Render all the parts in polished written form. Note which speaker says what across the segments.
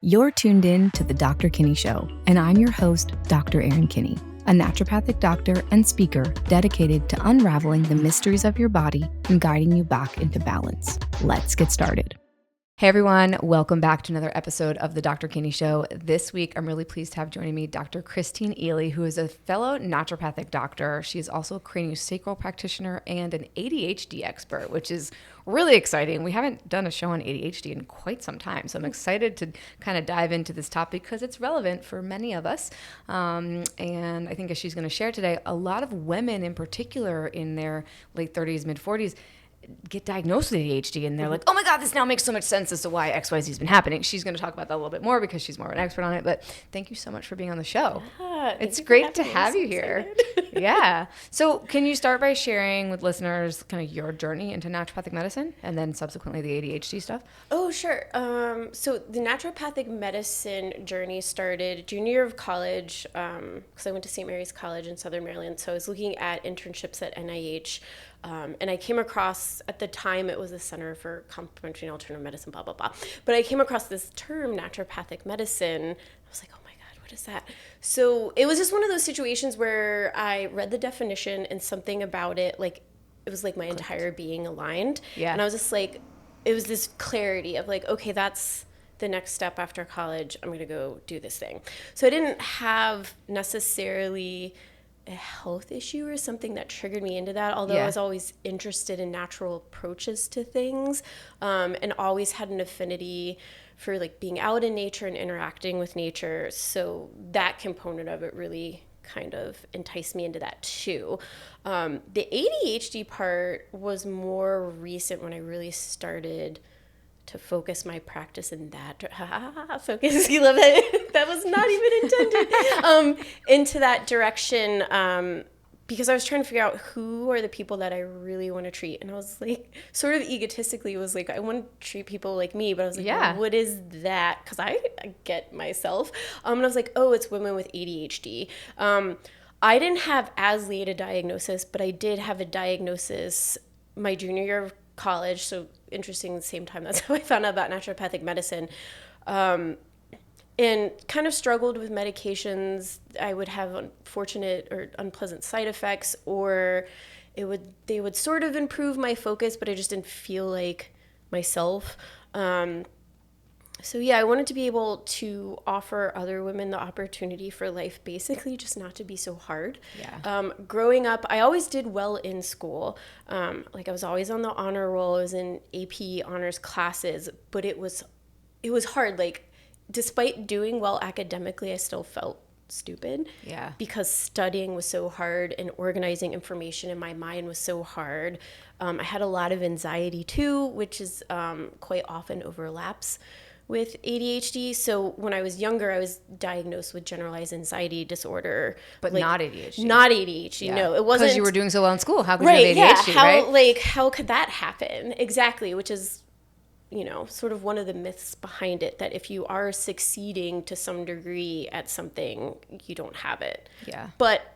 Speaker 1: You're tuned in to the Dr. Kinney Show, and I'm your host, Dr. Erin Kinney, a naturopathic doctor and speaker dedicated to unraveling the mysteries of your body and guiding you back into balance. Let's get started. Hey everyone, welcome back to another episode of the Dr. Kinney Show. This week, I'm really pleased to have joining me Dr. Cristine Ehly, who is a fellow naturopathic doctor. She is also a craniosacral practitioner and an ADHD expert, which is really exciting. We haven't done a show on ADHD in quite some time, so I'm excited to kind of dive into this topic because it's relevant for many of us. And I think as she's going to share today, a lot of women in particular in their late 30s, mid 40s, get diagnosed with ADHD and they're like, oh my God, this now makes so much sense as to why XYZ has been happening. She's going to talk about that a little bit more because she's more of an expert on it. But thank you so much for being on the show. Yeah, it's great to have you here. Yeah. So can you start by sharing with listeners kind of your journey into naturopathic medicine and then subsequently the ADHD stuff?
Speaker 2: Oh, sure. So the naturopathic medicine journey started junior year of college because I went to St. Mary's College in Southern Maryland. So I was looking at internships at NIH. And I came across, at the time, it was the Center for Complementary and Alternative Medicine, blah, blah, blah. But I came across this term, naturopathic medicine. I was like, oh my God, what is that? So it was just one of those situations where I read the definition and something about it, like, it was like my entire being aligned. Yeah. And I was just like, it was this clarity of like, okay, that's the next step after college. I'm going to go do this thing. So I didn't have necessarily a health issue or something that triggered me into that, although I was always interested in natural approaches to things, and always had an affinity for like being out in nature and interacting with nature. So that component of it really kind of enticed me into that too. The ADHD part was more recent when I really started to focus my practice in that focus. You love it. That was not even intended. Into that direction, because I was trying to figure out who are the people that I really want to treat, and I was like, sort of egotistically, was like, I want to treat people like me, but I was like, well, what is that? Because I get myself, and I was like, oh, it's women with ADHD. I didn't have as late a diagnosis, but I did have a diagnosis my junior year of college, so interesting, at the same time, that's how I found out about naturopathic medicine, and kind of struggled with medications. I would have unfortunate or unpleasant side effects, or they would sort of improve my focus, but I just didn't feel like myself. So yeah, I wanted to be able to offer other women the opportunity for life, basically just not to be so hard. Yeah. Growing up, I always did well in school. Like I was always on the honor roll. I was in AP honors classes, but it was hard. Like despite doing well academically, I still felt stupid. Yeah. Because studying was so hard and organizing information in my mind was so hard. I had a lot of anxiety too, which is quite often overlaps with ADHD. So when I was younger, I was diagnosed with generalized anxiety disorder.
Speaker 1: But like, not ADHD.
Speaker 2: Not ADHD, no. It wasn't.
Speaker 1: Because you were doing so well in school. How could you have ADHD,
Speaker 2: right? How could that happen? Exactly, which is, sort of one of the myths behind it, that if you are succeeding to some degree at something, you don't have it. Yeah. But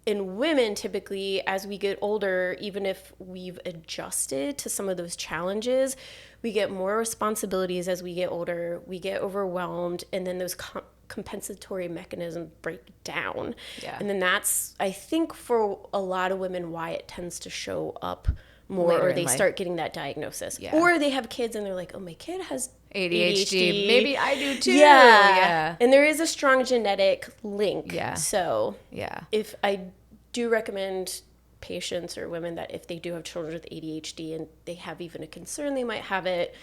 Speaker 2: in women, typically, as we get older, even if we've adjusted to some of those challenges, we get more responsibilities as we get older, we get overwhelmed, and then those compensatory mechanisms break down. Yeah. And then that's, I think, for a lot of women, why it tends to show up more, later, or they start getting that diagnosis. Yeah. Or they have kids and they're like, oh, my kid has ADHD. Maybe I do too. Yeah. And there is a strong genetic link. Yeah. So if I do recommend patients or women that if they do have children with ADHD and they have even a concern they might have it,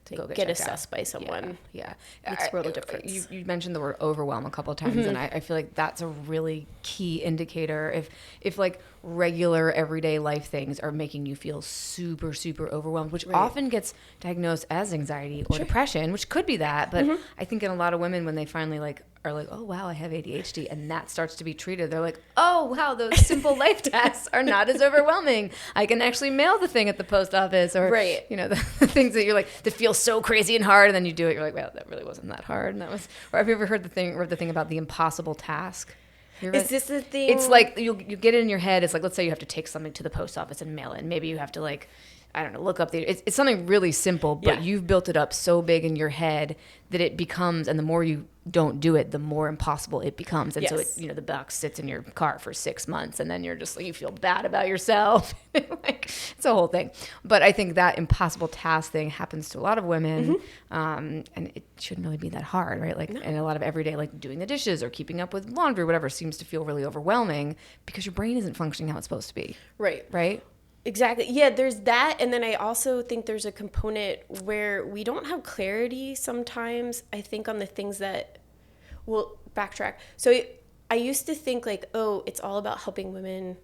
Speaker 2: to go get assessed by someone. Yeah. Makes a world of difference.
Speaker 1: You mentioned the word overwhelm a couple of times, and I feel like that's a really key indicator. If like regular everyday life things are making you feel super, super overwhelmed, which often gets diagnosed as anxiety or depression, which could be that. But I think in a lot of women, when they finally are like, oh, wow, I have ADHD, and that starts to be treated, they're like, oh, wow, those simple life tasks are not as overwhelming. I can actually mail the thing at the post office, or, the things that you're like, that feel so crazy and hard, and then you do it, you're like, well, that really wasn't that hard. And that was, or have you ever heard the thing about the impossible task?
Speaker 2: Is this the thing?
Speaker 1: It's like, you get it in your head, it's like, let's say you have to take something to the post office and mail it, and maybe you have to
Speaker 3: I don't know, look up it's something really simple, but you've built it up so big in your head that it becomes, and the more you don't do it, the more impossible it becomes. And so it, you know, the box sits in your car for 6 months, and then you're just like, you feel bad about yourself. Like, it's a whole thing. But I think that impossible task thing happens to a lot of women, and it shouldn't really be that hard, right? Like, and a lot of everyday, like doing the dishes or keeping up with laundry, whatever, seems to feel really overwhelming because your brain isn't functioning how it's supposed to be. Right?
Speaker 2: Exactly. Yeah, there's that. And then I also think there's a component where we don't have clarity sometimes, I think, on the things that, well, backtrack. So I used to think like, oh, it's all about helping women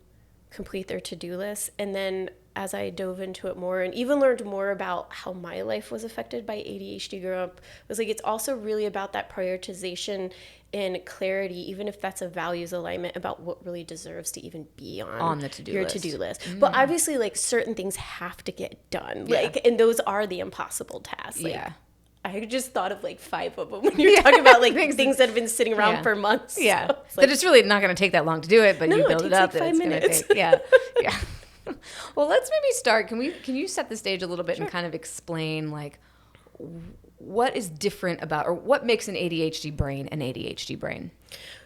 Speaker 2: complete their to-do list. And then as I dove into it more and even learned more about how my life was affected by ADHD growing up, it was like, it's also really about that prioritization and clarity, even if that's a values alignment about what really deserves to even be on
Speaker 3: the to-do
Speaker 2: your
Speaker 3: list.
Speaker 2: to-do list. But obviously, like, certain things have to get done. Like, and those are the impossible tasks. Like, I just thought of like 5 of them when you're talking about like things that have been sitting around for months.
Speaker 3: Yeah.
Speaker 2: So
Speaker 3: That it's really not going to take that long to do it, but you build it up.
Speaker 2: Like 5 minutes.
Speaker 3: Yeah. Well, let's maybe start. Can you set the stage a little bit and kind of explain like what is different about, or what makes an ADHD brain?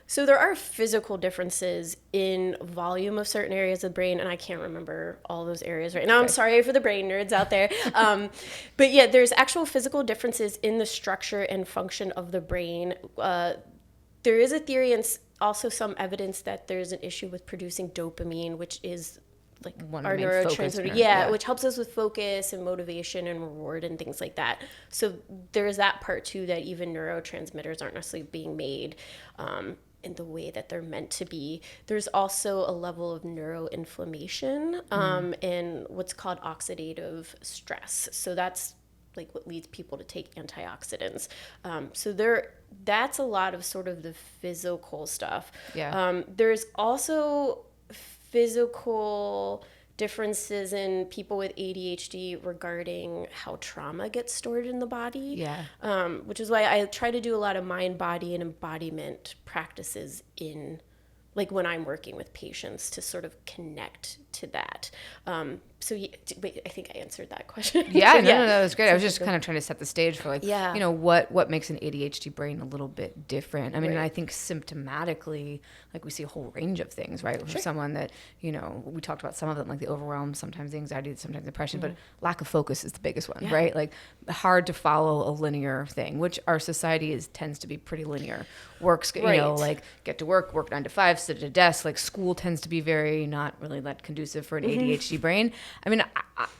Speaker 2: So there are physical differences in volume of certain areas of the brain, and I can't remember all those areas right now. I'm sorry for the brain nerds out there. But yeah, there's actual physical differences in the structure and function of the brain. There is a theory and also some evidence that there's an issue with producing dopamine, which is like our neurotransmitter, which helps us with focus and motivation and reward and things like that. So there's that part too, that even neurotransmitters aren't necessarily being made in the way that they're meant to be. There's also a level of neuroinflammation and what's called oxidative stress. So that's like what leads people to take antioxidants. So that's a lot of sort of the physical stuff. There's also physical differences in people with ADHD regarding how trauma gets stored in the body. Which is why I try to do a lot of mind, body, and embodiment practices in, like, when I'm working with patients to sort of connect to that. So wait, I think I answered that question.
Speaker 3: No, that was great. I was just kind of trying to set the stage for like, you know, what makes an ADHD brain a little bit different. I mean, I think symptomatically, like, we see a whole range of things, right? For someone that, you know, we talked about some of them, like the overwhelm, sometimes the anxiety, sometimes depression, but lack of focus is the biggest one, right? Like, hard to follow a linear thing, which our society tends to be pretty linear. Works, you know, like, get to work 9 to 5, sit at a desk. Like, school tends to be very not really that conducive for an ADHD brain. I mean,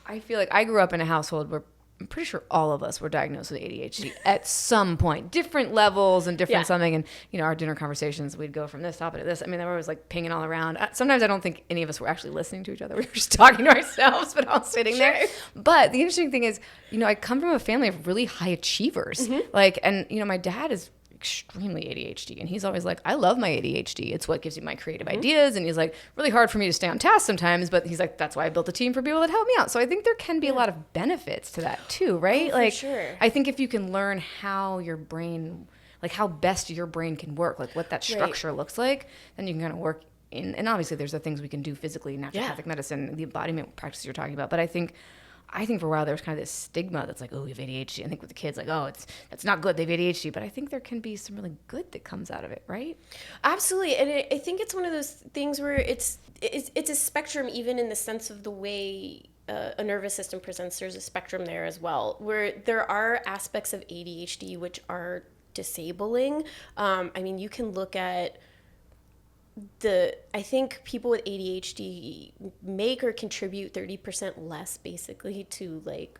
Speaker 3: I feel like I grew up in a household where I'm pretty sure all of us were diagnosed with ADHD at some point, different levels and different something. And, you know, our dinner conversations, we'd go from this topic to this. I mean, they were always like pinging all around. Sometimes I don't think any of us were actually listening to each other. We were just talking to ourselves, but all sitting there. But the interesting thing is, you know, I come from a family of really high achievers. Like, and, you know, my dad is extremely ADHD, and he's always like, I love my ADHD, it's what gives me my creative ideas. And he's like, really hard for me to stay on task sometimes, but he's like, that's why I built a team for people that help me out. So I think there can be a lot of benefits to that too, right? I think if you can learn how your brain, like how best your brain can work, like what that structure looks like, then you can kind of work in, and obviously there's the things we can do physically, naturopathic medicine, the embodiment practice you're talking about. But I think for a while there was kind of this stigma that's like, oh, you have ADHD. I think with the kids, like, oh, that's not good, they have ADHD. But I think there can be some really good that comes out of it, right?
Speaker 2: Absolutely. And I think it's one of those things where it's a spectrum, even in the sense of the way a nervous system presents. There's a spectrum there as well, where there are aspects of ADHD which are disabling. I mean, you can look at I think people with ADHD make or contribute 30% less basically to like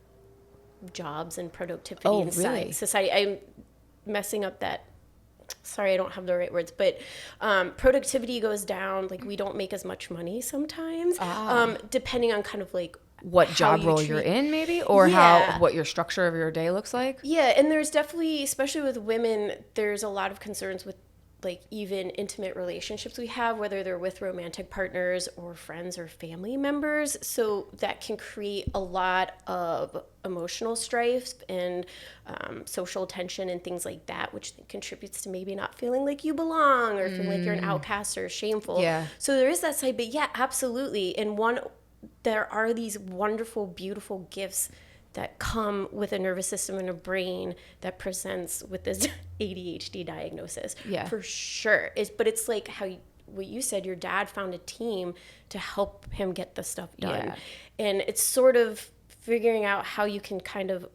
Speaker 2: jobs and productivity in society. I'm messing up that. Sorry, I don't have the right words, but productivity goes down. Like, we don't make as much money sometimes, depending on kind of like
Speaker 3: what job role you're in, maybe, or what your structure of your day looks like.
Speaker 2: Yeah, and there's definitely, especially with women, there's a lot of concerns with like even intimate relationships we have, whether they're with romantic partners or friends or family members. So that can create a lot of emotional strife and social tension and things like that, which contributes to maybe not feeling like you belong or feeling like you're an outcast or shameful. So there is that side, but absolutely. And one there are these wonderful, beautiful gifts that come with a nervous system and a brain that presents with this ADHD diagnosis.
Speaker 3: Yeah.
Speaker 2: For sure. But it's like what you said, your dad found a team to help him get the stuff done.
Speaker 3: Yeah.
Speaker 2: And it's sort of figuring out how you can kind of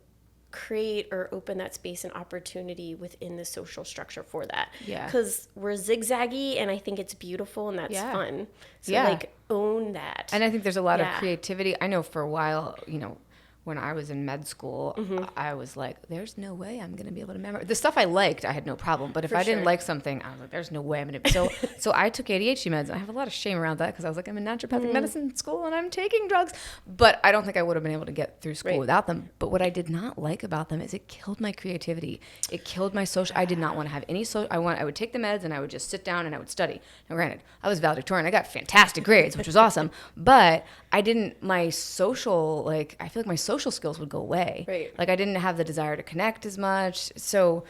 Speaker 2: create or open that space and opportunity within the social structure for that.
Speaker 3: Yeah.
Speaker 2: Because we're zigzaggy, and I think it's beautiful, and that's fun. So like own that.
Speaker 3: And I think there's a lot of creativity. I know for a while, you know, when I was in med school, I was like, there's no way I'm going to be able to memorize. The stuff I liked, I had no problem. But if I didn't like something, I was like, there's no way I'm going to. So I took ADHD meds. I have a lot of shame around that because I was like, I'm in naturopathic medicine school and I'm taking drugs. But I don't think I would have been able to get through school without them. But what I did not like about them is it killed my creativity. It killed my social. I did not want to have any social. I would take the meds and I would just sit down and I would study. Now, granted, I was valedictorian. I got fantastic grades, which was awesome. But I didn't, I feel like my social skills would go away.
Speaker 2: Right.
Speaker 3: Like I didn't have the desire to connect as much. So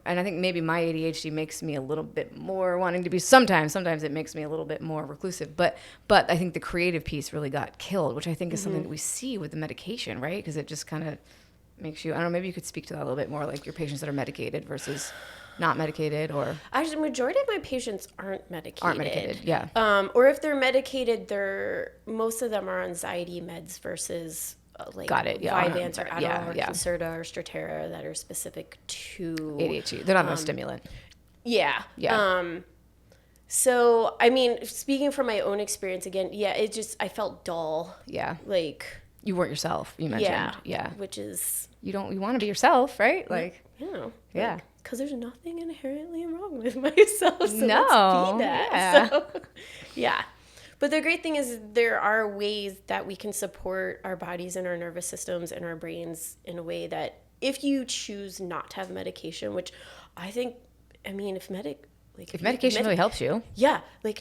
Speaker 3: and I think maybe my ADHD makes me a little bit more wanting to be sometimes it makes me a little bit more reclusive. But I think the creative piece really got killed, which I think is something that we see with the medication, right? Because it just kind of makes you, I don't know, maybe you could speak to that a little bit more, like your patients that are medicated versus not medicated. Or
Speaker 2: actually, the majority of my patients aren't medicated.
Speaker 3: Yeah.
Speaker 2: Or if they're medicated, most of them are on anxiety meds versus Vyvanse or Adderall or Concerta or Strattera that are specific to
Speaker 3: ADHD. They're not a stimulant.
Speaker 2: Yeah. So, I mean, speaking from my own experience again, I felt dull.
Speaker 3: Yeah.
Speaker 2: Like
Speaker 3: you weren't yourself, you mentioned. Yeah.
Speaker 2: Which is
Speaker 3: you want to be yourself, right? Like
Speaker 2: yeah. Because there's nothing inherently wrong with myself. So let's be that.
Speaker 3: Yeah.
Speaker 2: So, yeah. But the great thing is there are ways that we can support our bodies and our nervous systems and our brains in a way that if you choose not to have medication, which I think, if medication
Speaker 3: really helps you,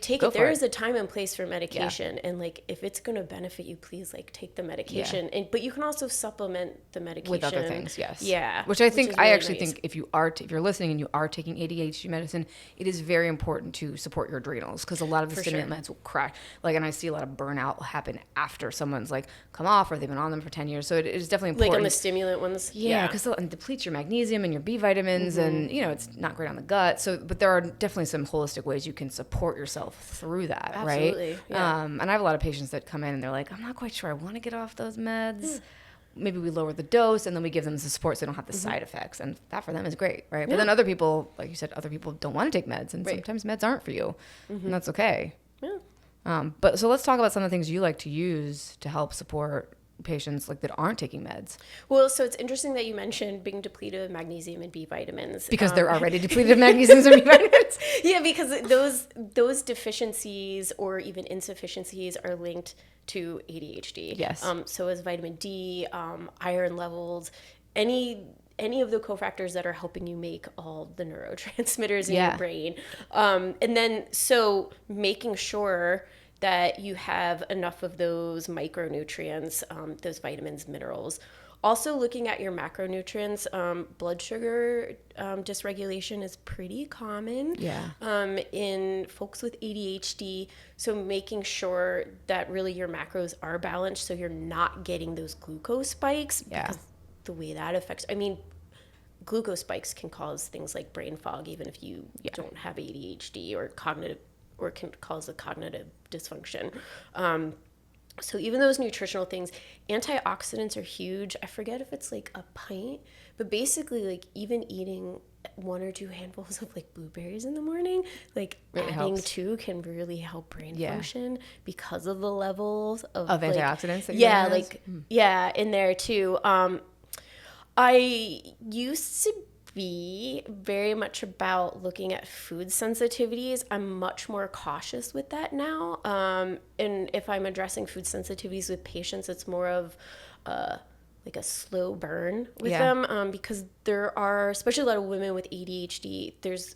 Speaker 2: take it. There is a time and place for medication, and if it's going to benefit you, please take the medication. But you can also supplement the medication
Speaker 3: with other things. Yes.
Speaker 2: Yeah.
Speaker 3: Which I think I actually think if you're listening and you are taking ADHD medicine, it is very important to support your adrenals because a lot of the stimulant meds will crash. And I see a lot of burnout happen after someone's come off or they've been on them for 10 years. So it is definitely important.
Speaker 2: On the stimulant ones.
Speaker 3: Yeah, because it depletes your magnesium and your B vitamins, and it's not great on the gut. So, but there are definitely some holistic ways you can support yourself through that.
Speaker 2: Absolutely,
Speaker 3: right?
Speaker 2: Yeah.
Speaker 3: And I have a lot of patients that come in and they're like, I'm not quite sure I want to get off those meds. Maybe we lower the dose and then we give them the support so they don't have the side effects, and that for them is great, right? But then other people, like you said, don't want to take meds, and sometimes meds aren't for you, and that's okay.
Speaker 2: Yeah.
Speaker 3: But so let's talk about some of the things you like to use to help support patients that aren't taking meds.
Speaker 2: Well, so it's interesting that you mentioned being depleted of magnesium and B vitamins.
Speaker 3: Because they're already depleted of magnesium and B vitamins.
Speaker 2: Yeah, because those deficiencies or even insufficiencies are linked to ADHD.
Speaker 3: Yes.
Speaker 2: So is vitamin D, iron levels, any of the cofactors that are helping you make all the neurotransmitters in your brain. And then so making sure that you have enough of those micronutrients, those vitamins, minerals. Also looking at your macronutrients, blood sugar dysregulation is pretty common in folks with ADHD. So making sure that really your macros are balanced so you're not getting those glucose spikes. Because the way that affects, glucose spikes can cause things like brain fog even if you don't have ADHD or can cause a cognitive dysfunction. So even those nutritional things, antioxidants are huge. I forget if it's a pint, but basically even eating 1 or 2 handfuls of blueberries in the morning, adding 2 can really help brain function because of the levels of
Speaker 3: antioxidants that
Speaker 2: in there too. I used to be very much about looking at food sensitivities. I'm much more cautious with that now. And if I'm addressing food sensitivities with patients, it's more of a slow burn with them, because there are, especially a lot of women with ADHD, there's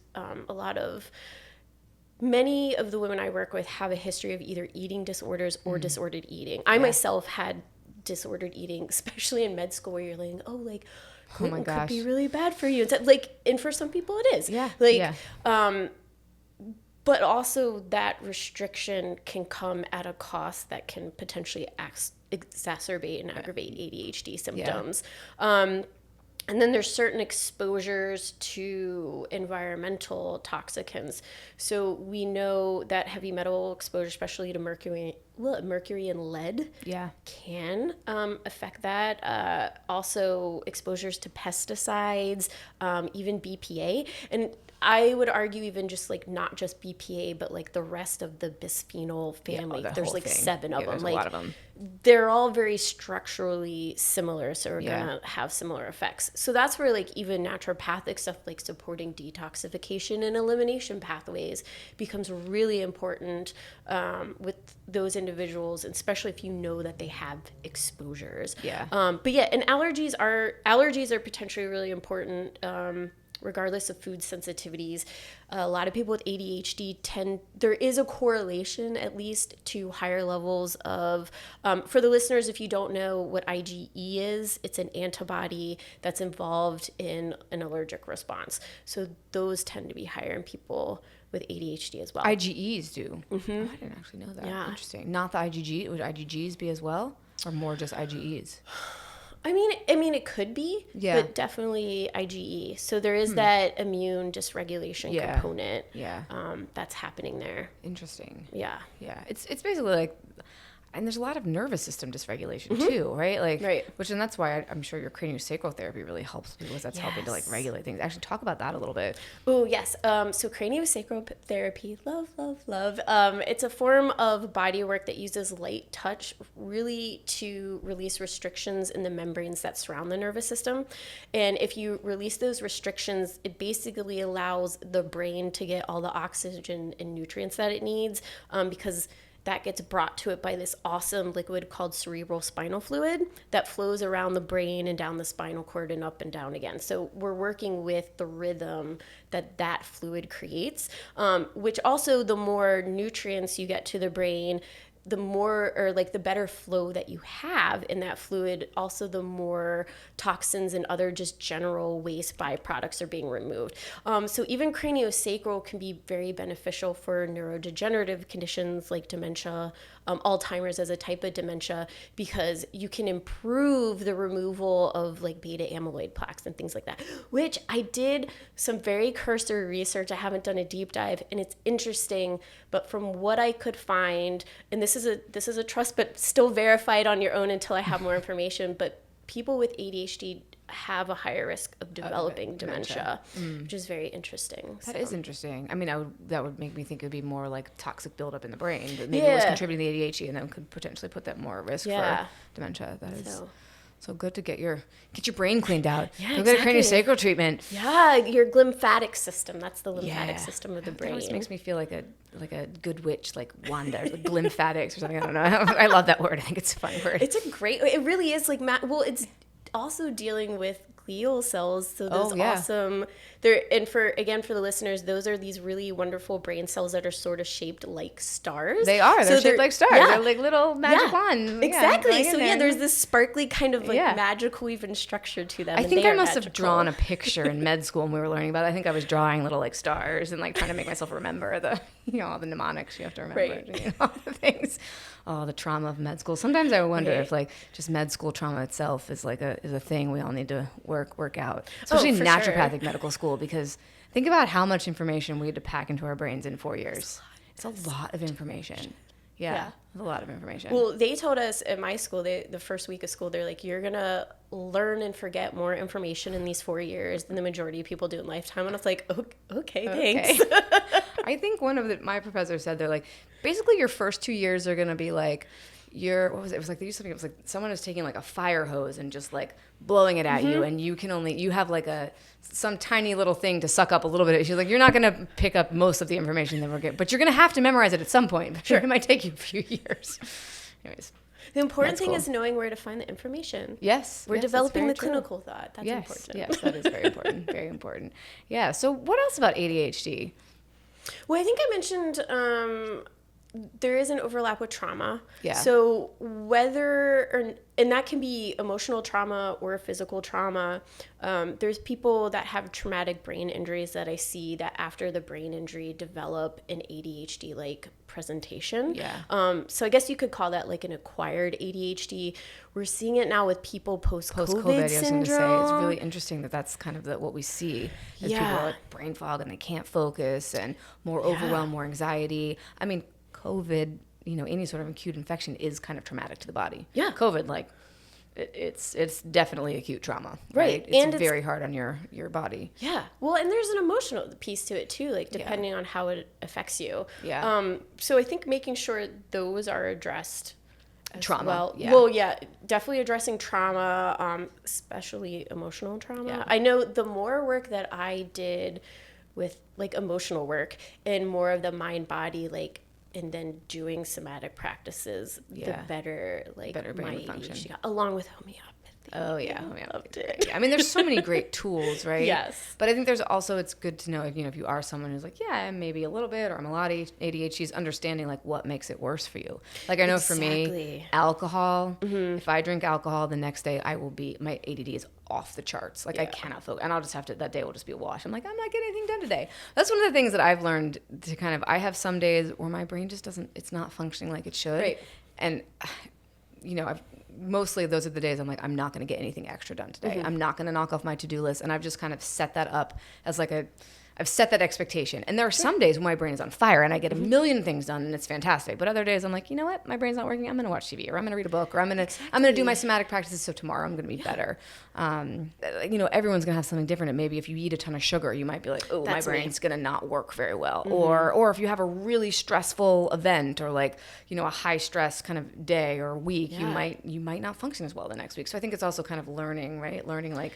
Speaker 2: many of the women I work with have a history of either eating disorders or disordered eating. I myself had disordered eating, especially in med school where you're gluten could be really bad for you. It's and for some people it is. But also that restriction can come at a cost that can potentially exacerbate and aggravate ADHD symptoms. And then there's certain exposures to environmental toxicants. So we know that heavy metal exposure, especially to mercury and lead, can affect that. Also exposures to pesticides, even BPA. And I would argue even just like not just BPA, but like the rest of the bisphenol family. There's like 7 of them.
Speaker 3: There's
Speaker 2: like
Speaker 3: a lot of them.
Speaker 2: They're all very structurally similar, so we're gonna have similar effects. So that's where like even naturopathic stuff like supporting detoxification and elimination pathways becomes really important with those individuals, especially if you know that they have exposures. But yeah, and allergies are potentially really important. Regardless of food sensitivities, a lot of people with ADHD there is a correlation at least to higher levels of, for the listeners, if you don't know what IgE is, it's an antibody that's involved in an allergic response. So those tend to be higher in people with ADHD as well.
Speaker 3: IgEs do? Mm-hmm. Oh, I didn't actually know that. Yeah. Interesting. Not the IgG, would IgGs be as well? Or more just IgEs?
Speaker 2: I mean, it could be, but definitely IgE. So there is that immune dysregulation component that's happening there.
Speaker 3: Interesting.
Speaker 2: Yeah.
Speaker 3: Yeah. It's basically like, and there's a lot of nervous system dysregulation too, right? Like, which, and that's why I'm sure your craniosacral therapy really helps because that's helping to like regulate things. Actually, talk about that a little bit.
Speaker 2: Oh, yes. So craniosacral therapy, love. It's a form of body work that uses light touch really to release restrictions in the membranes that surround the nervous system. And if you release those restrictions, it basically allows the brain to get all the oxygen and nutrients that it needs, because that gets brought to it by this awesome liquid called cerebral spinal fluid that flows around the brain and down the spinal cord and up and down again. So we're working with the rhythm that fluid creates, which also the more nutrients you get to the brain, the more, or like the better flow that you have in that fluid, also the more toxins and other just general waste byproducts are being removed. So even craniosacral can be very beneficial for neurodegenerative conditions like dementia, Alzheimer's as a type of dementia, because you can improve the removal of like beta amyloid plaques and things like that, which I did some very cursory research. I haven't done a deep dive, and it's interesting, but from what I could find, and this is a trust, but still verified on your own until I have more information, but people with ADHD have a higher risk of developing dementia, which is very interesting.
Speaker 3: That is interesting. I mean, that would make me think it would be more like toxic buildup in the brain, but maybe it was contributing to the ADHD, and then could potentially put that more at risk for dementia. That is so good to get your brain cleaned out. Go get a craniosacral treatment.
Speaker 2: Yeah, your lymphatic system. That's the lymphatic system of the brain.
Speaker 3: It always makes me feel like a good witch, like Wanda, or like lymphatics or something. I don't know. I love that word. I think it's a fun word.
Speaker 2: It really is like, it's also dealing with glial cells, so those awesome there. And for the listeners, those are these really wonderful brain cells that are sort of shaped like stars.
Speaker 3: They're shaped like stars. They're like little magic wands.
Speaker 2: Exactly. So there's this sparkly kind of like magical even structure to them.
Speaker 3: I think I must have drawn a picture in med school when we were learning about it. I think I was drawing little like stars and like trying to make myself remember the all the mnemonics you have to remember, all the things. Oh, the trauma of med school. Sometimes I wonder if like just med school trauma itself is like is a thing we all need to work out, especially in naturopathic medical school, because think about how much information we had to pack into our brains in 4 years. It's a lot of information. Yeah. A lot of information.
Speaker 2: Well, they told us at my school, the first week of school, they're like, you're going to learn and forget more information in these 4 years than the majority of people do in lifetime. And I was like, okay, thanks.
Speaker 3: I think one of my professors said, they're like, basically your first 2 years are going to be like, what was it? It was like, they used something, it was like someone is taking like a fire hose and just like blowing it at you, and you have like some tiny little thing to suck up a little bit. She's like, you're not going to pick up most of the information that we're getting, but you're going to have to memorize it at some point. Sure. It might take you a few years. Anyways.
Speaker 2: The important thing is knowing where to find the information.
Speaker 3: Yes.
Speaker 2: We're developing the clinical thought. That's important.
Speaker 3: Yes, that is very important. Very important. Yeah. So what else about ADHD?
Speaker 2: Well, I think I mentioned there is an overlap with trauma.
Speaker 3: Yeah.
Speaker 2: So and that can be emotional trauma or physical trauma. There's people that have traumatic brain injuries that I see that after the brain injury develop an ADHD like presentation.
Speaker 3: Yeah.
Speaker 2: So I guess you could call that like an acquired ADHD. We're seeing it now with people post-COVID syndrome.
Speaker 3: I was going to say, it's really interesting that that's kind of what we see as people are like brain fog and they can't focus and more overwhelm, more anxiety. I mean, COVID, any sort of acute infection is kind of traumatic to the body.
Speaker 2: Yeah.
Speaker 3: COVID, like, it's definitely acute trauma, right? It's very hard on your body.
Speaker 2: Yeah. Well, and there's an emotional piece to it too, like depending on how it affects you.
Speaker 3: Yeah.
Speaker 2: So I think making sure those are addressed
Speaker 3: trauma.
Speaker 2: Well, well, yeah, definitely addressing trauma, especially emotional trauma.
Speaker 3: Yeah.
Speaker 2: I know the more work that I did with like emotional work and more of the mind body, like, and then doing somatic practices, the better brain function got, along with homeopathy.
Speaker 3: Oh yeah,
Speaker 2: loved it.
Speaker 3: I mean, there's so many great tools, right?
Speaker 2: Yes.
Speaker 3: But I think there's also, it's good to know, if you are someone who's like, I'm maybe a little bit, or I'm a lot ADHD, is understanding like what makes it worse for you. Like I know for me, alcohol. If I drink alcohol, the next day my ADD is off the charts. Like I cannot focus, and I'll just that day will just be a wash. I'm like, I'm not getting anything done today. That's one of the things that I've learned to I have some days where my brain just it's not functioning like it should. Right. And mostly those are the days I'm like, I'm not going to get anything extra done today. I'm not going to knock off my to-do list. And I've just kind of set that up as like I've set that expectation. And there are some days when my brain is on fire and I get a million things done and it's fantastic. But other days I'm like, you know what? My brain's not working. I'm going to watch TV, or I'm going to read a book, or I'm going to do my somatic practices. So tomorrow I'm going to be better. Everyone's going to have something different. And maybe if you eat a ton of sugar, you might be like, oh, my brain's going to not work very well. Or if you have a really stressful event, or like, a high stress kind of day or week, you might not function as well the next week. So I think it's also kind of learning, right? Learning like,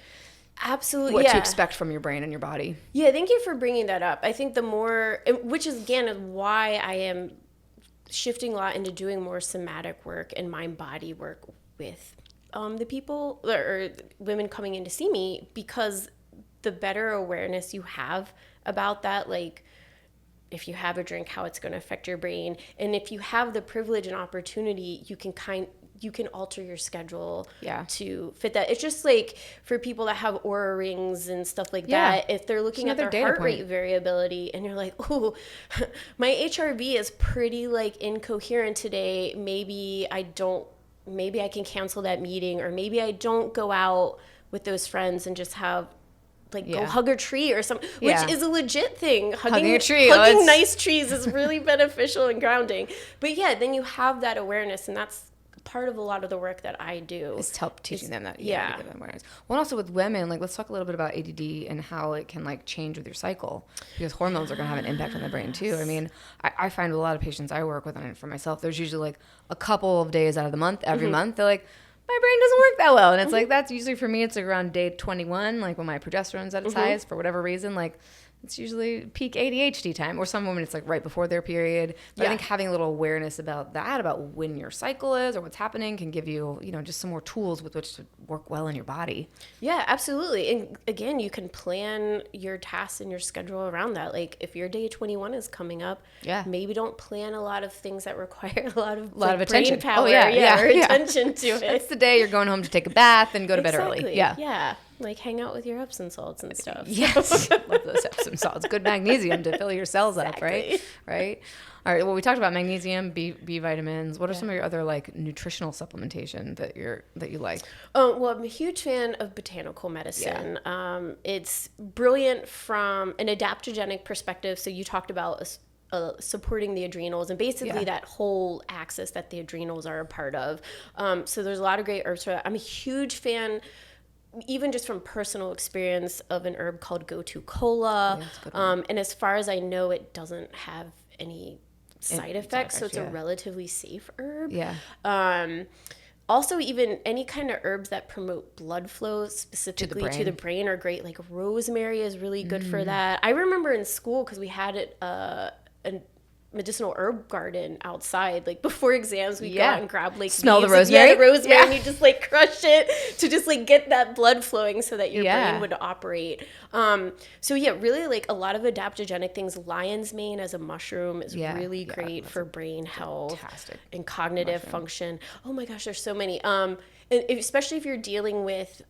Speaker 2: absolutely,
Speaker 3: what to expect from your brain and your body.
Speaker 2: Yeah, thank you for bringing that up. I think the more, which is again why I am shifting a lot into doing more somatic work and mind-body work with the people or women coming in to see me, because the better awareness you have about that, like if you have a drink, how it's going to affect your brain, and if you have the privilege and opportunity, you can alter your schedule to fit that. It's just like for people that have Oura rings and stuff like that, if they're looking at their heart rate variability and you're like, oh, my HRV is pretty like incoherent today. Maybe I can cancel that meeting, or maybe I don't go out with those friends and just have go hug a tree or something, which is a legit thing. Hugging a tree. Hugging nice trees is really beneficial and grounding. But then you have that awareness, and that's part of a lot of the work that I do.
Speaker 3: Is help teaching them that. To give them awareness. Well, also with women, let's talk a little bit about ADD and how it can change with your cycle, because hormones are going to have an impact on the brain too. I mean, I find with a lot of patients I work with, and for myself, there's usually a couple of days out of the month, every month, they're like, my brain doesn't work that well. And it's that's usually for me, it's around day 21, when my progesterone's at its highest for whatever reason, it's usually peak ADHD time, or some women it's right before their period. But I think having a little awareness about that, about when your cycle is or what's happening, can give you, just some more tools with which to work well in your body. Yeah, absolutely. And again, you can plan your tasks and your schedule around that. If your day 21 is coming up, maybe don't plan a lot of things that require a lot of attention. Brain power, or attention to it. It's the day you're going home to take a bath and go to bed early. Yeah. Hang out with your Epsom salts and stuff. Yes. Love those Epsom salts. Good magnesium to fill your cells up, right? Right? All right. Well, we talked about magnesium, B vitamins. What are some of your other nutritional supplementation that you like? Oh, well, I'm a huge fan of botanical medicine. Yeah. It's brilliant from an adaptogenic perspective. So you talked about supporting the adrenals and basically that whole axis that the adrenals are a part of. So there's a lot of great herbs for that. I'm a huge fan, even just from personal experience, of an herb called Gotu Kola. And as far as I know, it doesn't have any side effects, so it's a relatively safe herb. Also, even any kind of herbs that promote blood flow specifically to the brain are great. Rosemary is really good for that. I remember in school, because we had it
Speaker 2: medicinal herb garden outside. Like before exams, we'd go out and grab like
Speaker 3: smell
Speaker 2: leaves,
Speaker 3: the rosemary.
Speaker 2: the rosemary, and you just like crush it to just like get that blood flowing so that your brain would operate. So yeah, really like a lot of adaptogenic things. Lion's mane as a mushroom is really great for brain health and cognitive function. Oh my gosh, there's so many. And especially if you're dealing with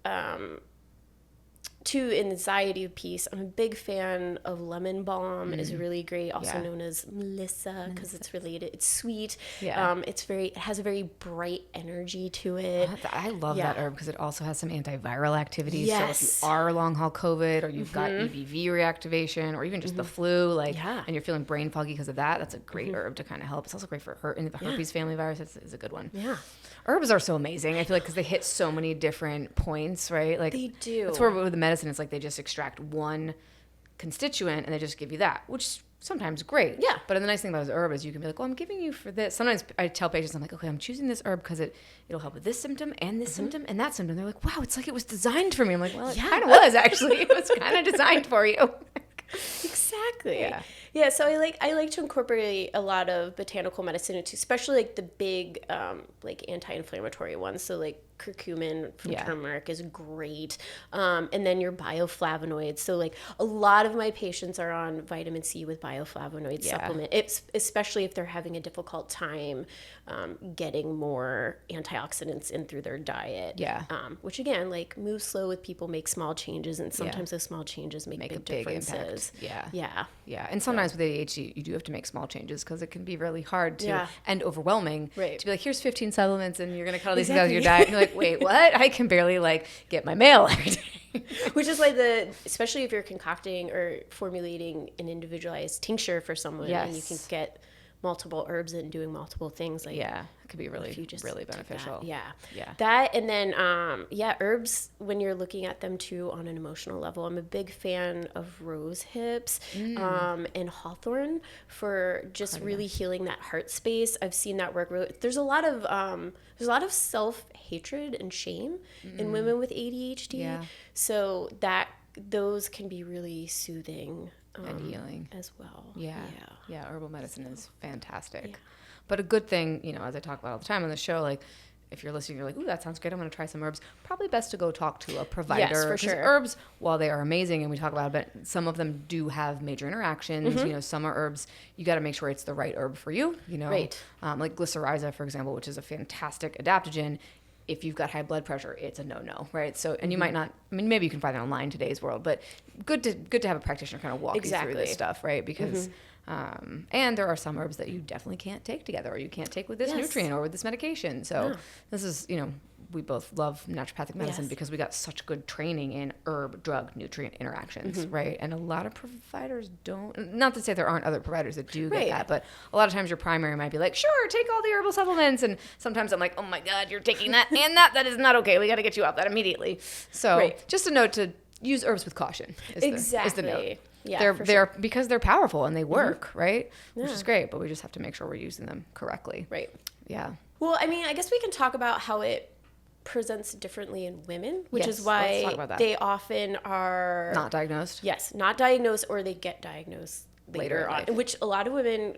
Speaker 2: to anxiety piece, I'm a big fan of lemon balm. Is really great, also known as Melissa because it's related. It's sweet. It has a very bright energy to it.
Speaker 3: I love that herb because it also has some antiviral activities. So if you are long haul COVID or you've got EBV reactivation or even just the flu, and you're feeling brain foggy because of that, that's a great herb to kind of help. It's also great for the herpes family virus. It's a good one. Yeah. Herbs are so amazing. I feel like because they hit so many different points, right? Like they do. That's where with the medicine, it's like they just extract one constituent and they just give you that, which sometimes great. Yeah. But the nice thing about this herb is you can be like, well, I'm giving you for this. Sometimes I tell patients, I'm like, okay, I'm choosing this herb because it'll help with this symptom and this symptom and that symptom. They're like, wow, it's like it was designed for me. I'm like, well, it kind of was actually. It was kind of designed for you.
Speaker 2: Exactly. Yeah. So I like to incorporate a lot of botanical medicine into, especially like the big like anti-inflammatory ones. So like curcumin from turmeric is great. And then your bioflavonoids. So like a lot of my patients are on vitamin C with bioflavonoid supplement. It's especially if they're having a difficult time getting more antioxidants in through their diet. Yeah. Which again, like move slow with people, make small changes, and sometimes those small changes make big differences.
Speaker 3: Impact. Yeah. And sometimes with ADHD, you do have to make small changes because it can be really hard to and overwhelming to be like, here's 15 supplements and you're going to cut all these things out of your diet. And you're like, wait, what? I can barely like get my mail every day.
Speaker 2: Which is why especially if you're concocting or formulating an individualized tincture for someone and you can get multiple herbs and doing multiple things, like it could be really beneficial. That and then herbs when you're looking at them too on an emotional level. I'm a big fan of rose hips and hawthorn for just really healing that heart space. I've seen that work really. There's a lot of self-hatred and shame in women with ADHD. So those can be really soothing and healing as well.
Speaker 3: Herbal medicine is fantastic. But a good thing, as I talk about all the time on the show, like if you're listening, you're like, ooh, that sounds great, I'm going to try some herbs. Probably best to go talk to a provider. Yes, for sure. Herbs, while they are amazing, and we talk about it, but some of them do have major interactions. Some are herbs, you got to make sure it's the right herb for you. Right. Like glycyrrhiza, for example, which is a fantastic adaptogen. If you've got high blood pressure, it's a no-no, right? So, and you might not, maybe you can find it online in today's world, but good to have a practitioner kind of walk you through this stuff, right? Because, and there are some herbs that you definitely can't take together, or you can't take with this nutrient or with this medication. So this is, we both love naturopathic medicine because we got such good training in herb, drug, nutrient interactions, right? And a lot of providers don't, not to say there aren't other providers that do get that, but a lot of times your primary might be like, sure, take all the herbal supplements. And sometimes I'm like, oh my God, you're taking that and that is not okay. We got to get you off that immediately. So just a note to use herbs with caution is the note. Yeah, they're because they're powerful and they work, right? Which is great, but we just have to make sure we're using them correctly.
Speaker 2: Right.
Speaker 3: Yeah.
Speaker 2: Well, I guess we can talk about how it presents differently in women, which is why they often are
Speaker 3: not diagnosed.
Speaker 2: Yes, not diagnosed, or they get diagnosed later on, which a lot of women,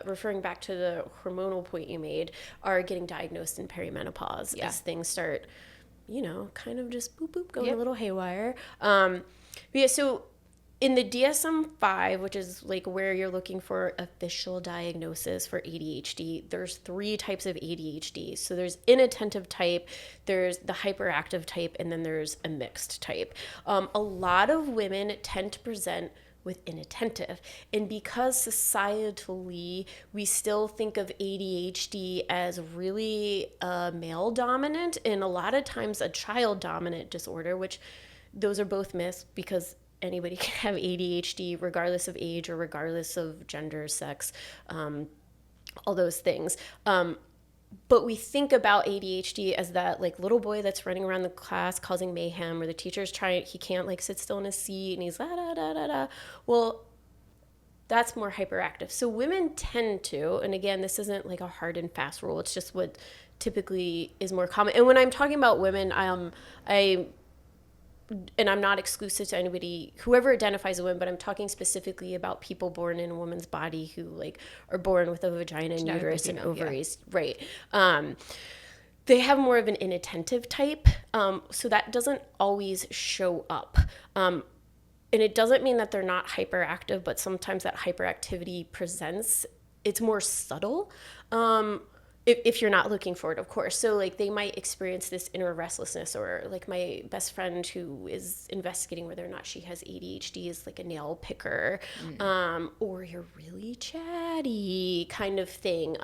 Speaker 2: referring back to the hormonal point you made, are getting diagnosed in perimenopause as things start, kind of just boop boop going a little haywire. So in the DSM-5, which is like where you're looking for official diagnosis for ADHD, there's 3 types of ADHD. So there's inattentive type, there's the hyperactive type, and then there's a mixed type. A lot of women tend to present with inattentive. And because societally we still think of ADHD as really male dominant and a lot of times a child dominant disorder, which those are both myths because anybody can have ADHD regardless of age or regardless of gender, sex, all those things. But we think about ADHD as that like little boy that's running around the class causing mayhem, or the teacher's he can't like sit still in his seat and he's da da da da da. Well, that's more hyperactive. So women tend to, and again, this isn't like a hard and fast rule. It's just what typically is more common. And when I'm talking about women, and I'm not exclusive to anybody, whoever identifies a woman, but I'm talking specifically about people born in a woman's body who like are born with a vagina and uterus and ovaries, right? They have more of an inattentive type, so that doesn't always show up. And it doesn't mean that they're not hyperactive, but sometimes that hyperactivity presents, it's more subtle. If you're not looking for it, of course. So like they might experience this inner restlessness, or like my best friend who is investigating whether or not she has ADHD is like a nail picker, or you're really chatty kind of thing.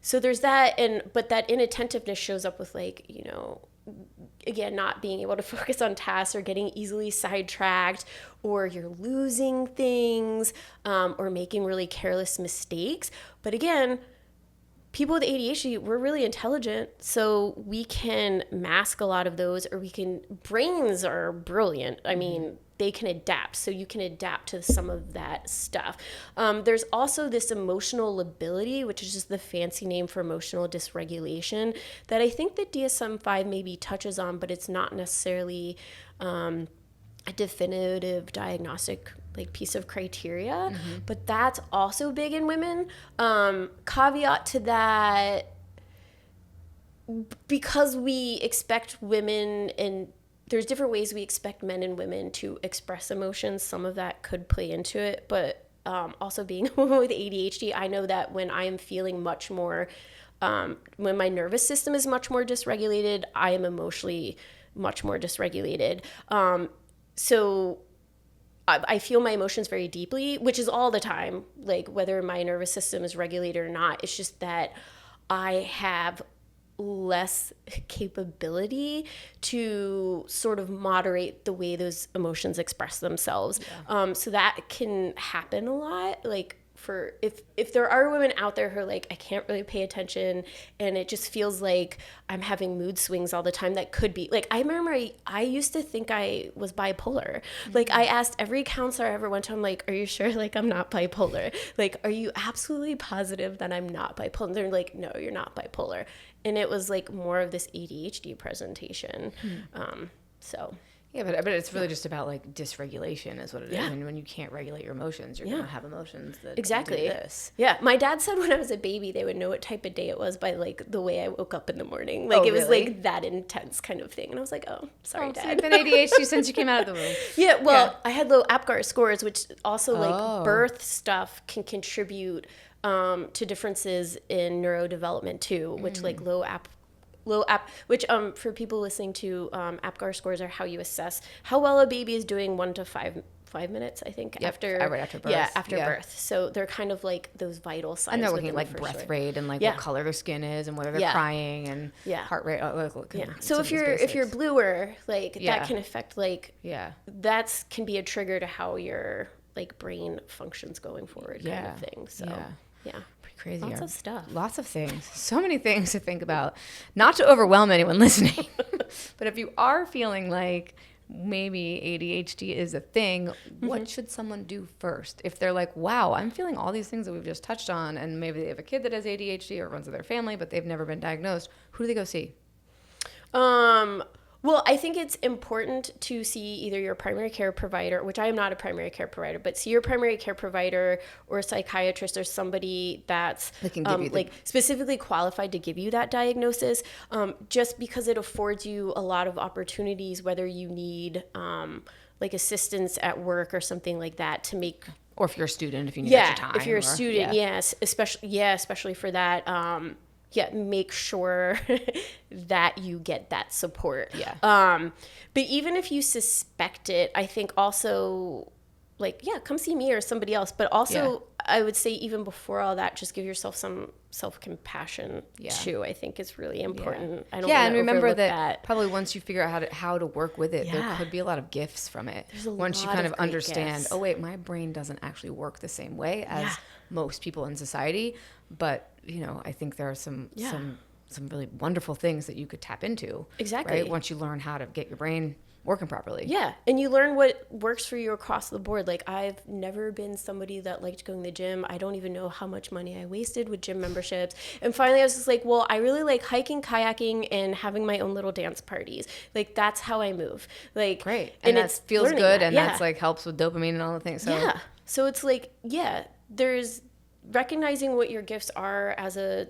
Speaker 2: So there's that, but that inattentiveness shows up with like, you know, again, not being able to focus on tasks or getting easily sidetracked, or you're losing things, or making really careless mistakes. But again, people with ADHD, we're really intelligent, so we can mask a lot of those, or brains are brilliant. I mean, they can adapt, so you can adapt to some of that stuff. There's also this emotional lability, which is just the fancy name for emotional dysregulation, that I think that DSM-5 maybe touches on, but it's not necessarily a definitive diagnostic like piece of criteria, but that's also big in women. Caveat to that, because we expect women, and there's different ways we expect men and women to express emotions, some of that could play into it, but also being a woman with ADHD, I know that when I am feeling much more, when my nervous system is much more dysregulated, I am emotionally much more dysregulated. So I feel my emotions very deeply, which is all the time, like whether my nervous system is regulated or not. It's just that I have less capability to sort of moderate the way those emotions express themselves. So that can happen a lot. Like for if there are women out there who are like, I can't really pay attention and it just feels like I'm having mood swings all the time, that could be like, I remember I used to think I was bipolar. Like I asked every counselor I ever went to, I'm like, are you sure like I'm not bipolar? Like, are you absolutely positive that I'm not bipolar? And they're like, no, you're not bipolar. And it was like more of this ADHD presentation. So
Speaker 3: yeah, but it's really just about like dysregulation is what it is. And when you can't regulate your emotions, you're gonna have emotions that do this.
Speaker 2: Yeah, my dad said when I was a baby, they would know what type of day it was by like the way I woke up in the morning. Like it was like that intense kind of thing. And I was like, oh, sorry, Dad.
Speaker 3: So you've been ADHD since you came out of the womb.
Speaker 2: Yeah, well, I had low APGAR scores, which also like birth stuff can contribute to differences in neurodevelopment too, which like which for people listening to APGAR scores are how you assess how well a baby is doing 1 to 5 minutes, I think, after birth. Yeah, after birth. So they're kind of like those vital signs.
Speaker 3: And they're looking at like breath rate and like what color their skin is and whether they're crying and heart rate.
Speaker 2: So if you're bluer, like that can affect like that can be a trigger to how your like brain functions going forward, kind of thing. So pretty
Speaker 3: crazy.
Speaker 2: Lots of stuff.
Speaker 3: Lots of things. So many things to think about. Not to overwhelm anyone listening, but if you are feeling like maybe ADHD is a thing, what should someone do first? If they're like, wow, I'm feeling all these things that we've just touched on, and maybe they have a kid that has ADHD or runs in their family, but they've never been diagnosed, who do they go see?
Speaker 2: Well, I think it's important to see either your primary care provider, which I am not a primary care provider, but see your primary care provider or a psychiatrist or somebody that's like specifically qualified to give you that diagnosis, just because it affords you a lot of opportunities, whether you need like assistance at work or something like that to make...
Speaker 3: Or if you're a student, if you need extra time.
Speaker 2: If you're a student, yes, especially for that... make sure that you get that support. But even if you suspect it, I think also, like, come see me or somebody else. But also, I would say even before all that, just give yourself some self-compassion too, I think is really important. I don't want to remember that probably
Speaker 3: once you figure out how to work with it, there could be a lot of gifts from it. Once you kind of understand, gifts. Oh wait, my brain doesn't actually work the same way as most people in society, but I think there are some really wonderful things that you could tap into.
Speaker 2: Exactly.
Speaker 3: Right? Once you learn how to get your brain working properly.
Speaker 2: Yeah. And you learn what works for you across the board. Like, I've never been somebody that liked going to the gym. I don't even know how much money I wasted with gym memberships. And finally I was just like, well, I really like hiking, kayaking, and having my own little dance parties. Like, that's how I move. Like,
Speaker 3: great. And that feels good.
Speaker 2: That.
Speaker 3: And that's like helps with dopamine and all the things. So
Speaker 2: yeah. So it's like, yeah, there's recognizing what your gifts are as a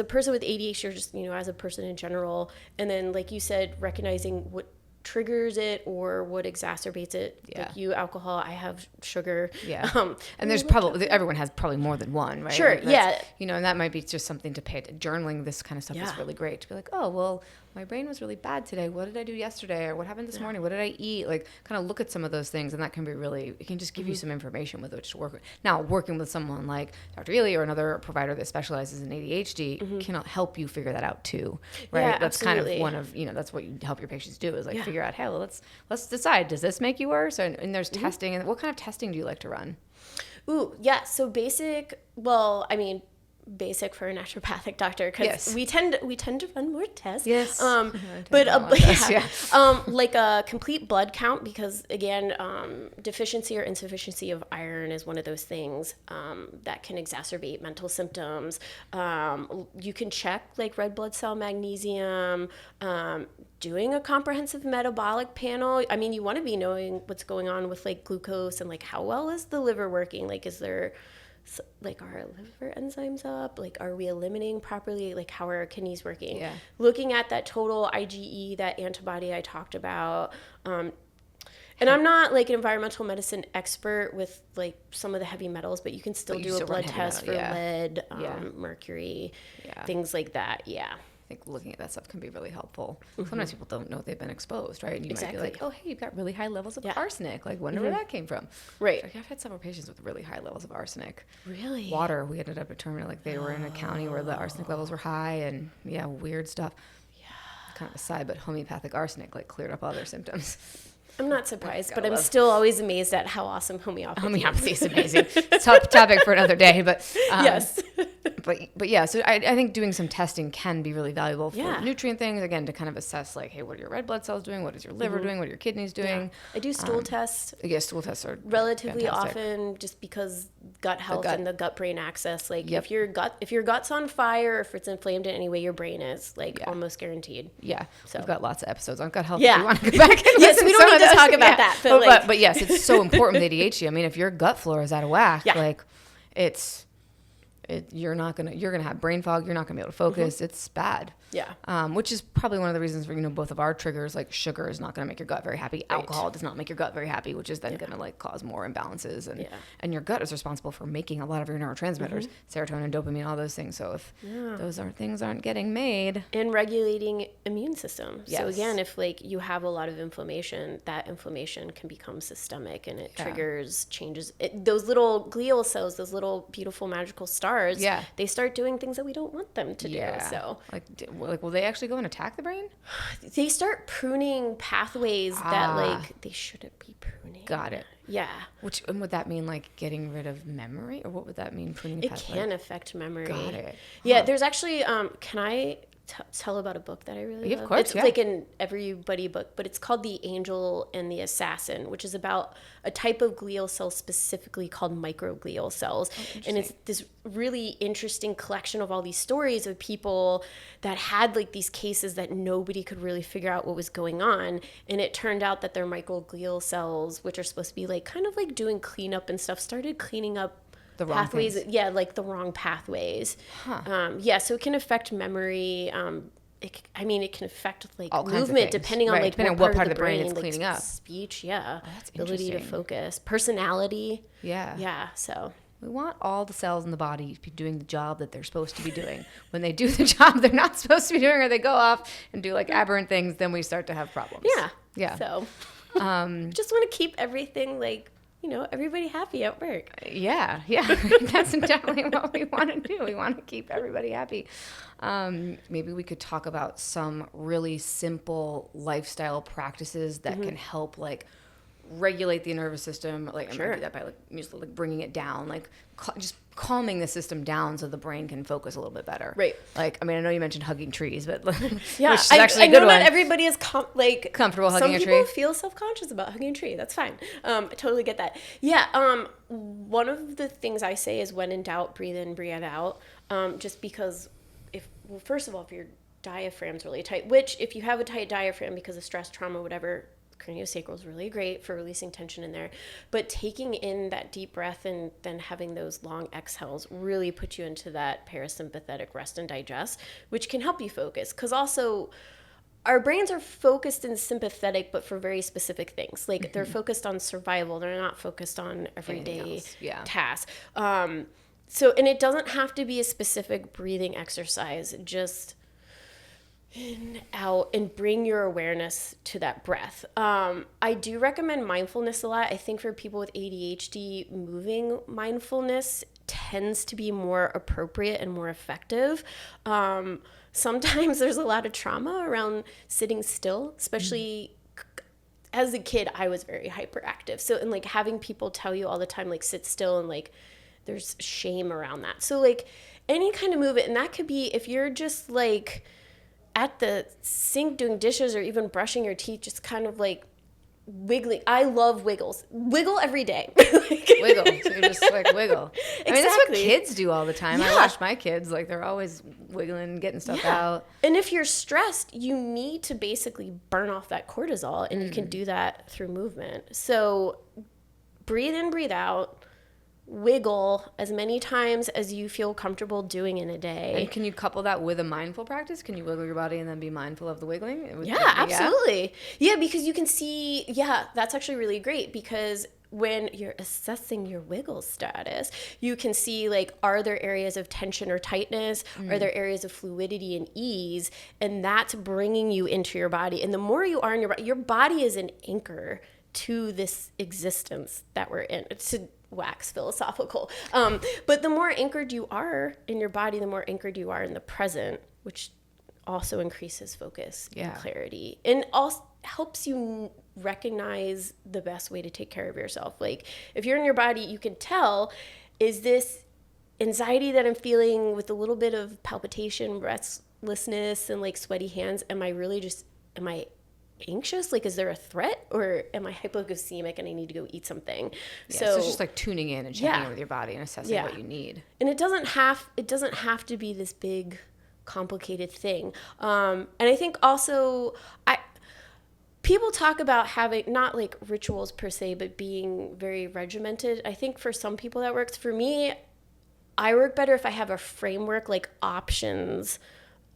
Speaker 2: person with ADHD, or just, as a person in general. And then, like you said, recognizing what triggers it or what exacerbates it.
Speaker 3: Yeah.
Speaker 2: Like you, alcohol, I have sugar.
Speaker 3: Yeah. And there's probably, everyone has probably more than one, right?
Speaker 2: Sure. Yeah.
Speaker 3: And that might be just something to pay journaling. This kind of stuff is really great to be like, oh, well, my brain was really bad today. What did I do yesterday? Or what happened this morning? What did I eat? Like, kind of look at some of those things, and that can be really, it can just give you some information with which to work with. Now, working with someone like Dr. Ehly or another provider that specializes in ADHD can help you figure that out too, right?
Speaker 2: Yeah,
Speaker 3: that's
Speaker 2: absolutely.
Speaker 3: kind of one of, that's what you help your patients do, is like figure out, hey, well, let's decide, does this make you worse? And there's testing. And what kind of testing do you like to run?
Speaker 2: Ooh, yeah. So basic for a naturopathic doctor, because we tend to run more tests.
Speaker 3: Yes.
Speaker 2: Like a complete blood count, because again, deficiency or insufficiency of iron is one of those things that can exacerbate mental symptoms. You can check like red blood cell magnesium, doing a comprehensive metabolic panel. I mean, you want to be knowing what's going on with like glucose and like how well is the liver working? Like, is there like, are our liver enzymes up? Like, are we eliminating properly? Like, how are our kidneys working?
Speaker 3: Yeah.
Speaker 2: Looking at that total IgE, that antibody I talked about. And I'm not like an environmental medicine expert with like some of the heavy metals, but you can still do a blood test for lead, mercury, things like that. Yeah.
Speaker 3: I think looking at that stuff can be really helpful. Sometimes people don't know they've been exposed, right? And you might be like, oh, hey, you've got really high levels of arsenic. Like, wonder where that came from.
Speaker 2: Right.
Speaker 3: Like, I've had several patients with really high levels of arsenic.
Speaker 2: Really?
Speaker 3: Water, we ended up determining like they were in a county where the arsenic levels were high, and weird stuff. Yeah. Kind of aside, but homeopathic arsenic like cleared up all their symptoms.
Speaker 2: I'm not surprised, but I'm still always amazed at how awesome homeopathy
Speaker 3: is amazing. Topic for another day, but
Speaker 2: yes.
Speaker 3: But yeah, so I think doing some testing can be really valuable for nutrient things, again, to kind of assess like, hey, what are your red blood cells doing? What is your liver doing? What are your kidneys doing?
Speaker 2: I do stool tests.
Speaker 3: Yeah, stool tests are
Speaker 2: relatively
Speaker 3: fantastic.
Speaker 2: Often, just because gut health and the gut-brain axis. Like, if your gut's on fire, if it's inflamed in any way, your brain is like almost guaranteed.
Speaker 3: Yeah, so we've got lots of episodes on gut health.
Speaker 2: Yeah,
Speaker 3: if you want to go back and listen
Speaker 2: we don't need to talk about that.
Speaker 3: But yes, it's so important with ADHD. I mean, if your gut flora is out of whack, like you're gonna have brain fog. You're not gonna be able to focus. It's bad.
Speaker 2: Yeah.
Speaker 3: Which is probably one of the reasons for, both of our triggers, like sugar is not going to make your gut very happy. Right. Alcohol does not make your gut very happy, which is then going to like cause more imbalances. And your gut is responsible for making a lot of your neurotransmitters, serotonin, dopamine, all those things. So if those things aren't getting made.
Speaker 2: And regulating immune system.
Speaker 3: Yes.
Speaker 2: So again, if like you have a lot of inflammation, that inflammation can become systemic, and it triggers changes. Those little glial cells, those little beautiful magical stars, they start doing things that we don't want them to do. So
Speaker 3: like, will they actually go and attack the brain?
Speaker 2: They start pruning pathways that like they shouldn't be pruning.
Speaker 3: Got it.
Speaker 2: Yeah.
Speaker 3: And would that mean like getting rid of memory, or what would that mean? Pruning a pathway?
Speaker 2: It can affect memory.
Speaker 3: Got it.
Speaker 2: Yeah. There's actually can I tell about a book that I really love?
Speaker 3: Of course,
Speaker 2: it's like an everybody book, but it's called The Angel and the Assassin, which is about a type of glial cell specifically called microglial cells. And it's this really interesting collection of all these stories of people that had like these cases that nobody could really figure out what was going on. And it turned out that their microglial cells, which are supposed to be like kind of like doing cleanup and stuff, started cleaning up the wrong pathways. Things. Like the wrong pathways. So it can affect memory. It can affect like all movement depending on like what part of the brain it's cleaning up. Speech, ability to focus, personality. So
Speaker 3: we want all the cells in the body to be doing the job that they're supposed to be doing. When they do the job they're not supposed to be doing, or they go off and do like aberrant things, then we start to have problems.
Speaker 2: So just want to keep everything like, everybody happy at work.
Speaker 3: Yeah. That's definitely what we want to do. We want to keep everybody happy. Maybe we could talk about some really simple lifestyle practices that can help like regulate the nervous system. Like I'm gonna do that by like usually like bringing it down, like just calming the system down so the brain can focus a little bit better.
Speaker 2: Right.
Speaker 3: Like, I mean, I know you mentioned hugging trees, but
Speaker 2: yeah,
Speaker 3: which is actually a good
Speaker 2: know
Speaker 3: one.
Speaker 2: Not everybody is
Speaker 3: comfortable hugging a tree.
Speaker 2: Some people feel self-conscious about hugging a tree. That's fine. I totally get that. Yeah. One of the things I say is when in doubt, breathe in, breathe out. Just because first of all, if your diaphragm's really tight, which if you have a tight diaphragm because of stress, trauma, whatever, craniosacral is really great for releasing tension in there. But taking in that deep breath and then having those long exhales really put you into that parasympathetic rest and digest, which can help you focus. Because also our brains are focused and sympathetic, but for very specific things. Like they're focused on survival. They're not focused on everyday tasks. So, and it doesn't have to be a specific breathing exercise. Just in, out, and bring your awareness to that breath. I do recommend mindfulness a lot. I think for people with ADHD, moving mindfulness tends to be more appropriate and more effective. Sometimes there's a lot of trauma around sitting still, especially as a kid, I was very hyperactive. So, and like having people tell you all the time, like sit still, and like there's shame around that. So like any kind of movement, and that could be if you're just like at the sink doing dishes or even brushing your teeth, just kind of like wiggling. I love wiggles. Wiggle every day.
Speaker 3: Wiggle. So you're just like wiggle. I mean, that's what kids do all the time. Yeah. I watch my kids, like they're always wiggling, getting stuff out.
Speaker 2: And if you're stressed, you need to basically burn off that cortisol, and you can do that through movement. So breathe in, breathe out. Wiggle as many times as you feel comfortable doing in a day.
Speaker 3: And can you couple that with a mindful practice? Can you wiggle your body and then be mindful of the wiggling?
Speaker 2: Absolutely. Yeah, because you can see, that's actually really great, because when you're assessing your wiggle status, you can see like, are there areas of tension or tightness? Are there areas of fluidity and ease? And that's bringing you into your body. And the more you are in your body is an anchor to this existence that we're in. To wax philosophical. But the more anchored you are in your body, the more anchored you are in the present, which also increases focus and clarity, and also helps you recognize the best way to take care of yourself. Like if you're in your body, you can tell, is this anxiety that I'm feeling with a little bit of palpitation, restlessness, and like sweaty hands? Am I anxious? Like, is there a threat, or am I hypoglycemic and I need to go eat something?
Speaker 3: So it's just like tuning in and checking in with your body and assessing what you need.
Speaker 2: And it doesn't have to be this big complicated thing. And I think also people talk about having not like rituals per se, but being very regimented. I think for some people that works. For me, I work better if I have a framework, like options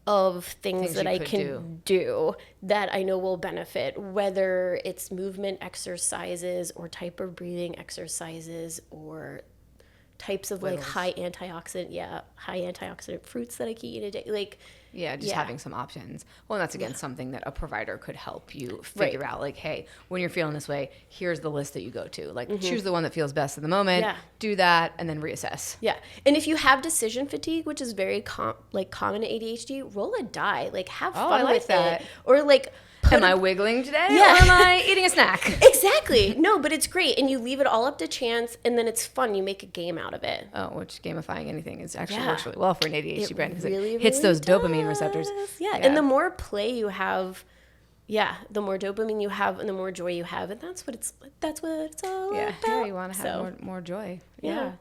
Speaker 2: of things that I can do that I know will benefit, whether it's movement exercises or type of breathing exercises or types of like high antioxidant fruits that I can eat a day. Like,
Speaker 3: having some options. Well, and that's again something that a provider could help you figure out. Like, hey, when you're feeling this way, here's the list that you go to. Like, choose the one that feels best in the moment. Do that, and then reassess. Yeah,
Speaker 2: and if you have decision fatigue, which is very common in ADHD, roll a die. Like, have fun with it, or like.
Speaker 3: Am I wiggling today, or am I eating a snack?
Speaker 2: Exactly. No, but it's great. And you leave it all up to chance, and then it's fun. You make a game out of it.
Speaker 3: Oh, which gamifying anything is actually works really well for an ADHD brain, because it hits those dopamine receptors.
Speaker 2: Yeah, and the more play you have, the more dopamine you have and the more joy you have. And that's what it's all about.
Speaker 3: Yeah, you want to have more joy. Yeah.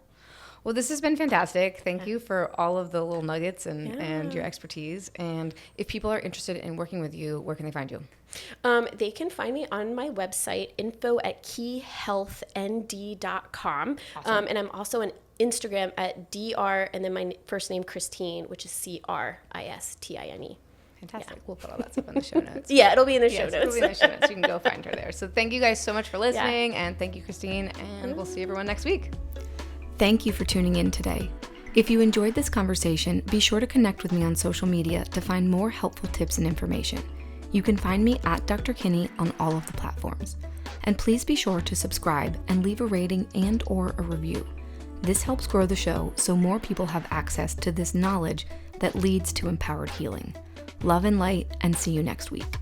Speaker 3: Well, this has been fantastic. Thank you for all of the little nuggets and your expertise. And if people are interested in working with you, where can they find you?
Speaker 2: They can find me on my website, info@keyhealthnd.com. Awesome. And I'm also on Instagram at dr, and then my first name, Cristine, which is Cristine.
Speaker 3: Fantastic. We'll put all that stuff in the show notes.
Speaker 2: It'll be in the show notes.
Speaker 3: It'll be in the show notes. You can go find her there. So thank you guys so much for listening, and thank you, Cristine, and we'll see everyone next week.
Speaker 1: Thank you for tuning in today. If you enjoyed this conversation, be sure to connect with me on social media to find more helpful tips and information. You can find me at Dr. Kinney on all of the platforms. And please be sure to subscribe and leave a rating and/or a review. This helps grow the show so more people have access to this knowledge that leads to empowered healing. Love and light, and see you next week.